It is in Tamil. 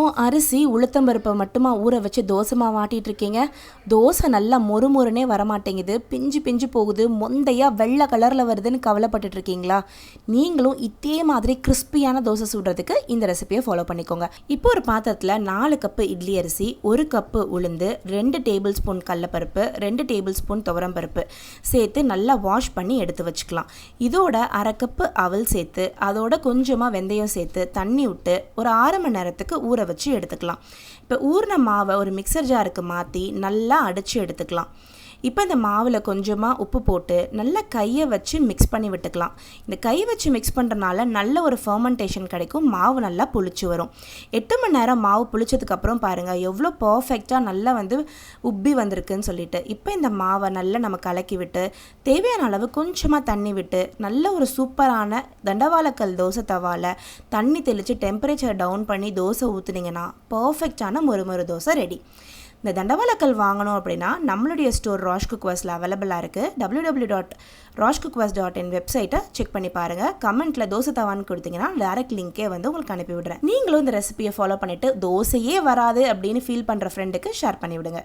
நீங்களும் அரிசி உளுத்தம்பருப்பை மட்டுமா ஊற வச்சு தோசை மாவு ஆட்டிகிட்டு இருக்கீங்க? தோசை நல்லா மொறுமொறுனே வரமாட்டேங்குது, பிஞ்சு பிஞ்சு போகுது, மொந்தையாக வெள்ளை கலரில் வருதுன்னு கவலைப்பட்டுட்டு இருக்கீங்களா? நீங்களும் இதே மாதிரி கிறிஸ்பியான தோசை சுடுறதுக்கு இந்த ரெசிபியை ஃபாலோ பண்ணிக்கோங்க. இப்போ ஒரு பாத்திரத்தில் 4 கப்பு இட்லி அரிசி, 1 கப்பு உளுந்து, 2 டேபிள் ஸ்பூன் கடலப்பருப்பு, 2 டேபிள் ஸ்பூன் துவரம்பருப்பு சேர்த்து நல்லா வாஷ் பண்ணி எடுத்து வச்சுக்கலாம். இதோட 1/2 கப்பு அவல் சேர்த்து அதோட கொஞ்சமாக வெந்தயம் சேர்த்து தண்ணி விட்டு ஒரு 6 மணி நேரத்துக்கு ஊற வச்சு எடுத்துக்கலாம். இப்போ ஊறின மாவை ஒரு மிக்சர் ஜாருக்கு மாற்றி நல்லா அடித்து எடுத்துக்கலாம். இப்போ இந்த மாவில் கொஞ்சமாக உப்பு போட்டு நல்லா கையை வச்சு மிக்ஸ் பண்ணி விட்டுக்கலாம். இந்த கை வச்சு மிக்ஸ் பண்ணுறனால நல்ல ஒரு ஃபர்மெண்டேஷன் கிடைக்கும், மாவு நல்லா புளிச்சு வரும். 8 மணி நேரம் மாவு புளிச்சதுக்கப்புறம் பாருங்கள் எவ்வளோ பர்ஃபெக்டாக நல்லா உப்பி வந்திருக்குன்னு சொல்லிட்டு. இப்போ இந்த மாவை நல்லா நம்ம கலக்கி விட்டு தேவையான அளவு கொஞ்சமாக தண்ணி விட்டு நல்ல ஒரு சூப்பரான தண்டவாளக்கல் தோசை தவாவில் தண்ணி தெளித்து டெம்பரேச்சர் டவுன் பண்ணி தோசை ஊற்றுனீங்கன்னா பர்ஃபெக்டான மொறுமொறு தோசை ரெடி. இந்த தண்டவாளக்கல் வாங்கணும் அப்படின்னா நம்மளுடைய ஸ்டோர் ராஷ் குக்வேர்ஸில் அவைலபிளாக இருக்குது. www.rashcookwares.in வெப்சைட்டை செக் பண்ணி பாருங்கள். கமெண்ட்டில் தோசை தவான்னு கொடுத்தீங்கன்னா டேரக்ட் லிங்கே உங்களுக்கு அனுப்பி விடுறேன். நீங்களும் இந்த ரெசிபியை ஃபாலோ பண்ணிவிட்டு தோசையே வராது அப்படின்னு ஃபீல் பண்ணுற ஃப்ரெண்டுக்கு ஷேர் பண்ணி விடுங்க.